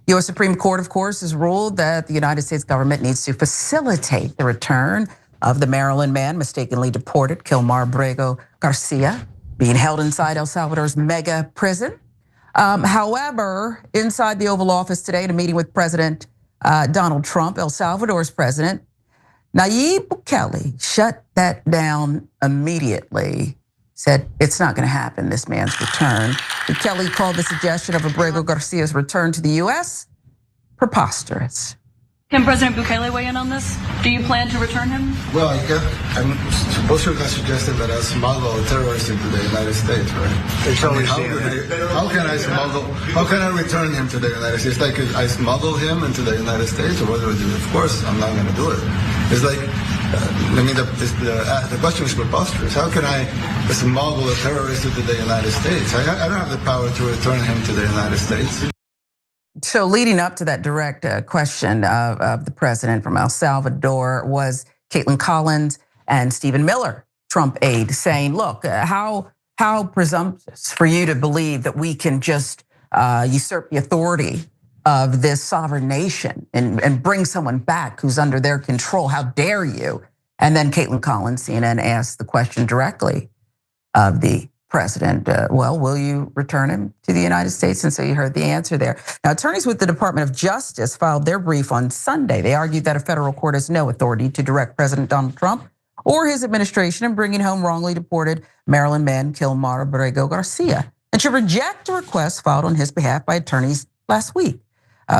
U.S. Supreme Court, of course, has ruled that the United States government needs to facilitate the return of the Maryland man mistakenly deported, Kilmar Armando Garcia, being held inside El Salvador's mega prison. However, inside the Oval Office today, in a meeting with President Donald Trump, El Salvador's president, Nayib Bukele shut that down immediately. Said it's not going to happen, this man's return. Bukele called the suggestion of Abrego Garcia's return to the US preposterous. Can President Bukele weigh in on this? Do you plan to return him? Well, I'm supposed to have suggested that I smuggle a terrorist into the United States, right? How can I return him to the United States? Like, I smuggle him into the United States, or what do I do? Of course, I'm not going to do it. It's like, the question is preposterous. How can I smuggle a terrorist into the United States? I don't have the power to return him to the United States. So leading up to that direct question of the president from El Salvador was Caitlin Collins and Stephen Miller, Trump aide, saying, look, how presumptuous for you to believe that we can just usurp the authority of this sovereign nation and bring someone back who's under their control. How dare you? And then Caitlin Collins, CNN, asked the question directly of the president, well, will you return him to the United States? And so you heard the answer there. Now, attorneys with the Department of Justice filed their brief on Sunday. They argued that a federal court has no authority to direct President Donald Trump or his administration in bringing home wrongly deported Maryland man Kilmar Armando Garcia, and should reject a request filed on his behalf by attorneys last week.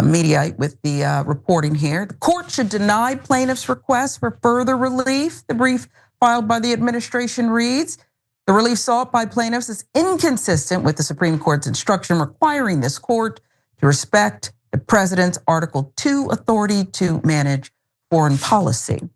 Mediate with the reporting here. The court should deny plaintiffs' requests for further relief. The brief filed by the administration reads, the relief sought by plaintiffs is inconsistent with the Supreme Court's instruction requiring this court to respect the president's Article 2 authority to manage foreign policy.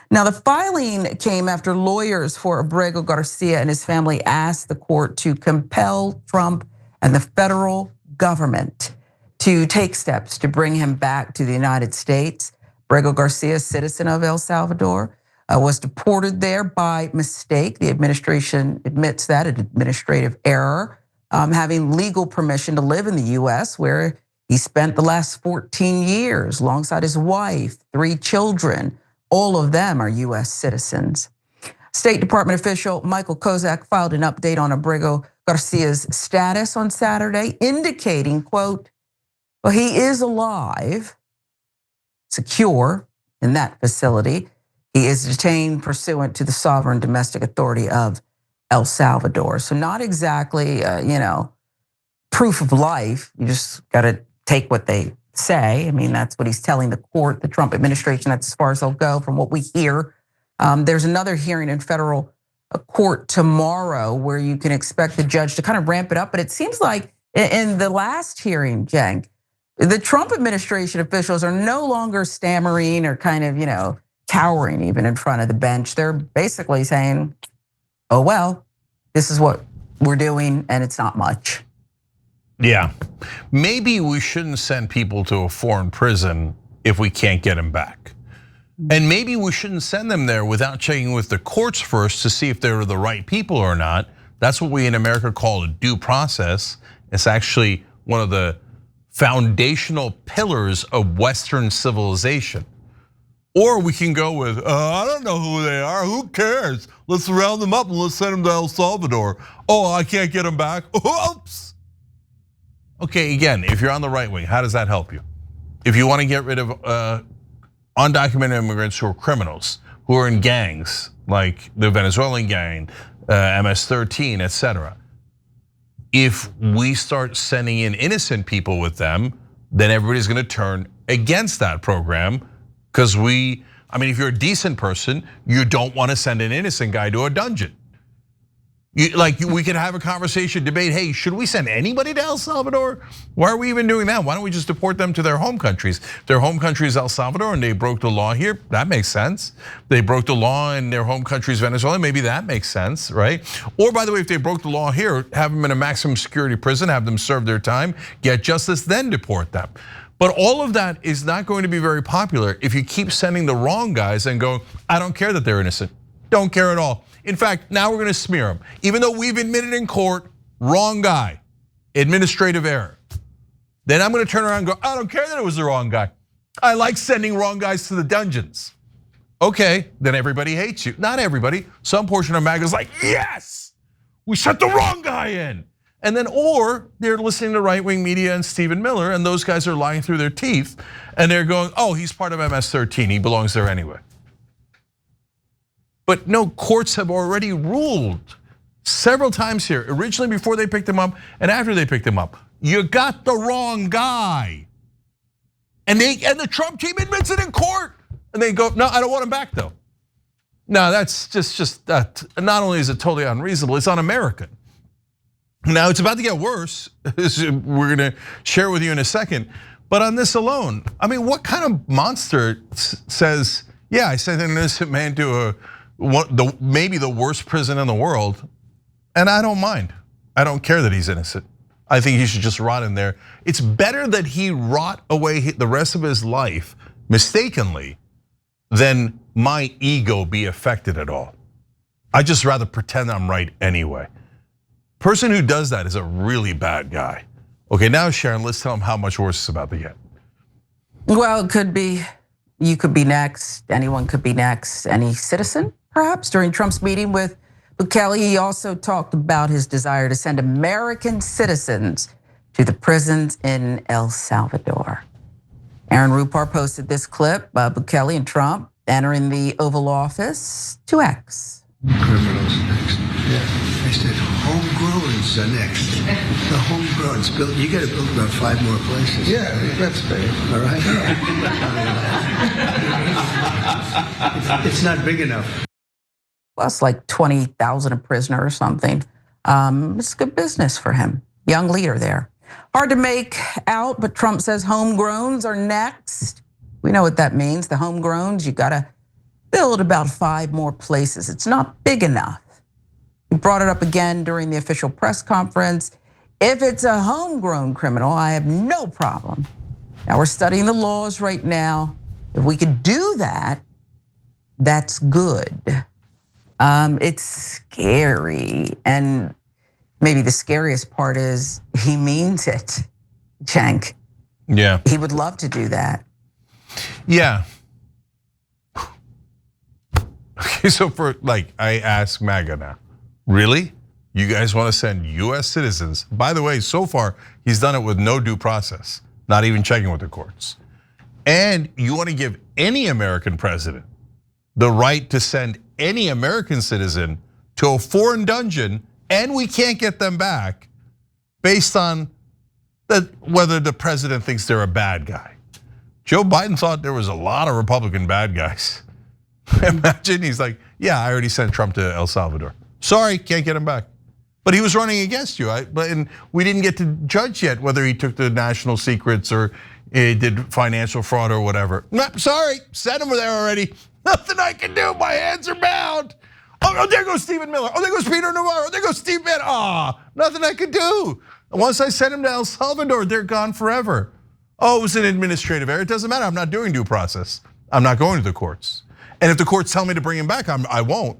Now, the filing came after lawyers for Abrego Garcia and his family asked the court to compel Trump and the federal government to take steps to bring him back to the United States. Abrego Garcia, citizen of El Salvador, was deported there by mistake. The administration admits that, an administrative error, having legal permission to live in the US, where he spent the last 14 years alongside his wife, 3 children. All of them are US citizens. State Department official Michael Kozak filed an update on Abrego Garcia's status on Saturday, indicating, quote, well, he is alive, secure in that facility. He is detained pursuant to the sovereign domestic authority of El Salvador. So not exactly, proof of life. You just got to take what they say. I mean, that's what he's telling the court, the Trump administration. That's as far as they'll go from what we hear. There's another hearing in federal court tomorrow where you can expect the judge to kind of ramp it up. But it seems like in the last hearing, Cenk, the Trump administration officials are no longer stammering or kind of, cowering even in front of the bench. They're basically saying, oh, well, this is what we're doing and it's not much. Yeah, maybe we shouldn't send people to a foreign prison if we can't get them back. And maybe we shouldn't send them there without checking with the courts first to see if they're the right people or not. That's what we in America call a due process. It's actually one of the foundational pillars of Western civilization. Or we can go with, I don't know who they are, who cares? Let's round them up and let's send them to El Salvador. Oh, I can't get them back, oops. Okay, again, if you're on the right wing, how does that help you? If you want to get rid of undocumented immigrants who are criminals, who are in gangs, like the Venezuelan gang, MS-13, etc. If we start sending in innocent people with them, then everybody's gonna turn against that program. Because if you're a decent person, you don't want to send an innocent guy to a dungeon. We could have a conversation, debate, hey, should we send anybody to El Salvador? Why are we even doing that? Why don't we just deport them to their home countries? Their home country is El Salvador and they broke the law here, that makes sense. They broke the law in their home country is Venezuela, maybe that makes sense, right? Or by the way, if they broke the law here, have them in a maximum security prison, have them serve their time, get justice, then deport them. But all of that is not going to be very popular if you keep sending the wrong guys and go, I don't care that they're innocent. Don't care at all. In fact, now we're going to smear them. Even though we've admitted in court, wrong guy, administrative error. then I'm gonna turn around and go, I don't care that it was the wrong guy. I like sending wrong guys to the dungeons. Okay, then everybody hates you. Not everybody, some portion of MAGA is like, yes, we sent the wrong guy in. And then, or they're listening to right-wing media and Stephen Miller, and those guys are lying through their teeth, and they're going, oh, he's part of MS-13, he belongs there anyway. But no, courts have already ruled several times here, originally before they picked him up and after they picked him up. You got the wrong guy. And the Trump team admits it in court. And they go, no, I don't want him back though. No, that's just not only is it totally unreasonable, it's un-American. Now it's about to get worse, we're gonna share with you in a second. But on this alone, I mean, what kind of monster says, yeah, I sent an innocent man to maybe the worst prison in the world, and I don't mind. I don't care that he's innocent. I think he should just rot in there. It's better that he rot away the rest of his life mistakenly than my ego be affected at all. I just rather pretend I'm right anyway. Person who does that is a really bad guy. Okay, now Sharon, let's tell him how much worse it's about to get. Well, it could be, you could be next, anyone could be next, any citizen perhaps. During Trump's meeting with Bukele, he also talked about his desire to send American citizens to the prisons in El Salvador. Aaron Rupar posted this clip, Bukele and Trump entering the Oval Office to X. Criminals next. Yeah. I said homegrowns are next. The homegrowns built. You got to build about 5 more places. Yeah, that's fair. All right. It's not big enough. Well, it's like 20,000 a prisoner or something. It's good business for him. Young leader there. Hard to make out, but Trump says homegrowns are next. We know what that means. The homegrowns, you gotta build about 5 more places. It's not big enough. He brought it up again during the official press conference. If it's a homegrown criminal, I have no problem. Now we're studying the laws right now. If we could do that, that's good. It's scary, and maybe the scariest part is he means it, Cenk. Yeah. He would love to do that. Yeah. Okay, so I ask MAGA now, really? You guys want to send US citizens? By the way, so far, he's done it with no due process, not even checking with the courts. And you want to give any American president the right to send any American citizen to a foreign dungeon, and we can't get them back based on whether the president thinks they're a bad guy. Joe Biden thought there was a lot of Republican bad guys. Imagine he's like, yeah, I already sent Trump to El Salvador. Sorry, can't get him back. But he was running against you, and we didn't get to judge yet whether he took the national secrets or did financial fraud or whatever. Sorry, sent him there already. Nothing I can do, my hands are bound. Oh, there goes Stephen Miller. Oh, there goes Peter Navarro. There goes Steve Bannon. Nothing I could do. Once I sent him to El Salvador, they're gone forever. Oh, it was an administrative error. It doesn't matter, I'm not doing due process. I'm not going to the courts. And if the courts tell me to bring him back, I won't.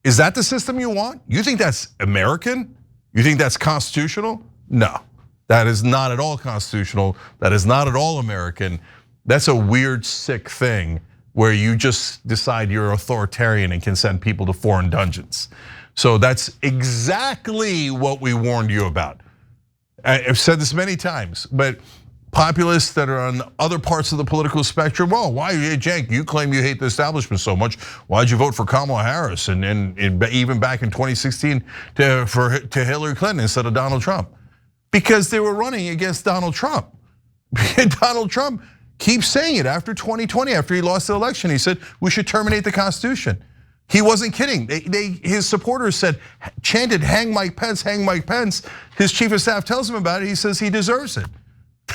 Is that the system you want? You think that's American? You think that's constitutional? No, that is not at all constitutional. That is not at all American. That's a weird, sick thing where you just decide you're authoritarian and can send people to foreign dungeons. So that's exactly what we warned you about. I've said this many times, but populists that are on other parts of the political spectrum, well, why, Cenk, you claim you hate the establishment so much. Why'd you vote for Kamala Harris and even back in 2016 to Hillary Clinton instead of Donald Trump? Because they were running against Donald Trump. Donald Trump keeps saying it after 2020, after he lost the election. He said, we should terminate the Constitution. He wasn't kidding. His supporters chanted, hang Mike Pence, hang Mike Pence. His chief of staff tells him about it. He says he deserves it.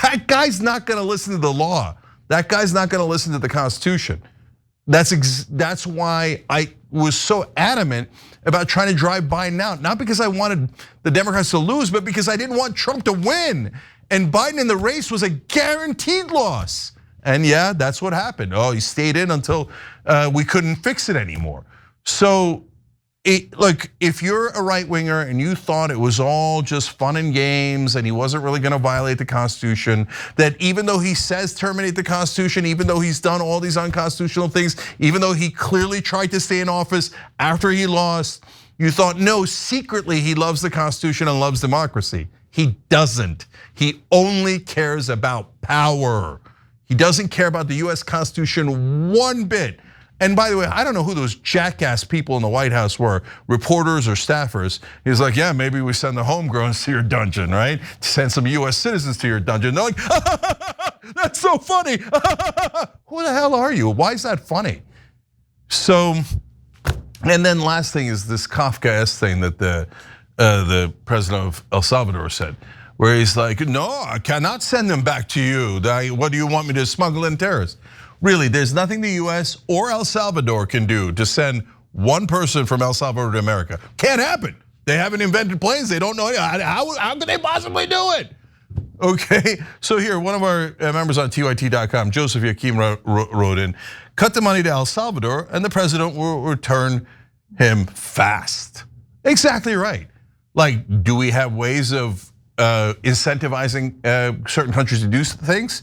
That guy's not gonna listen to the law. That guy's not gonna listen to the Constitution. That's why I was so adamant about trying to drive Biden out. Not because I wanted the Democrats to lose, but because I didn't want Trump to win. And Biden in the race was a guaranteed loss. And yeah, that's what happened. Oh, he stayed in until we couldn't fix it anymore. So look, if you're a right winger and you thought it was all just fun and games and he wasn't really gonna violate the Constitution, that even though he says terminate the Constitution, even though he's done all these unconstitutional things, even though he clearly tried to stay in office after he lost, you thought, no, secretly he loves the Constitution and loves democracy. He doesn't. He only cares about power. He doesn't care about the US Constitution one bit. And by the way, I don't know who those jackass people in the White House were, reporters or staffers. He's like, yeah, maybe we send the homegrowns to your dungeon, right? Send some US citizens to your dungeon. They're like, that's so funny. Who the hell are you? Why is that funny? So, and then last thing is this Kafkaesque thing that the president of El Salvador said, where he's like, no, I cannot send them back to you. What do you want me to smuggle in terrorists? Really, there's nothing the US or El Salvador can do to send one person from El Salvador to America. Can't happen. They haven't invented planes. They don't know. How could they possibly do it? Okay, so here, one of our members on TYT.com, Joseph Yakim, wrote in, cut the money to El Salvador and the president will return him fast. Exactly right. Like, do we have ways of incentivizing certain countries to do things?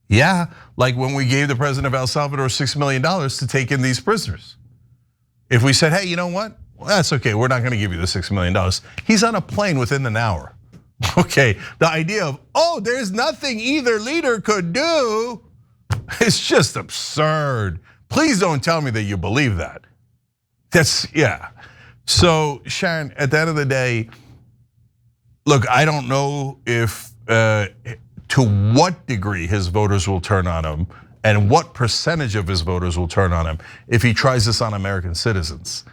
Yeah, like when we gave the president of El Salvador $6 million to take in these prisoners. If we said, hey, you know what? Well, that's okay, we're not gonna give you the $6 million. He's on a plane within an hour. Okay, the idea of, oh, there's nothing either leader could do, it's just absurd. Please don't tell me that you believe that. Yeah. So Sharon, at the end of the day, look, I don't know if, to what degree his voters will turn on him and what percentage of his voters will turn on him if he tries this on American citizens.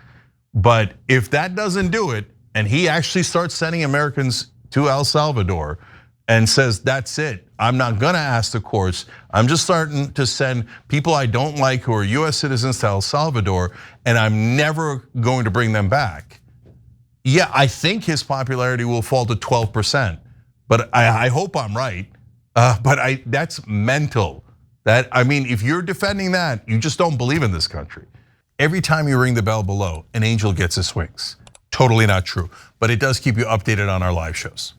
But if that doesn't do it, and he actually starts sending Americans to El Salvador and says, that's it, I'm not gonna ask the courts, I'm just starting to send people I don't like who are US citizens to El Salvador, and I'm never going to bring them back. Yeah, I think his popularity will fall to 12%, but I hope I'm right. But that's mental. I mean, if you're defending that, you just don't believe in this country. Every time you ring the bell below, an angel gets his wings. Totally not true, but it does keep you updated on our live shows.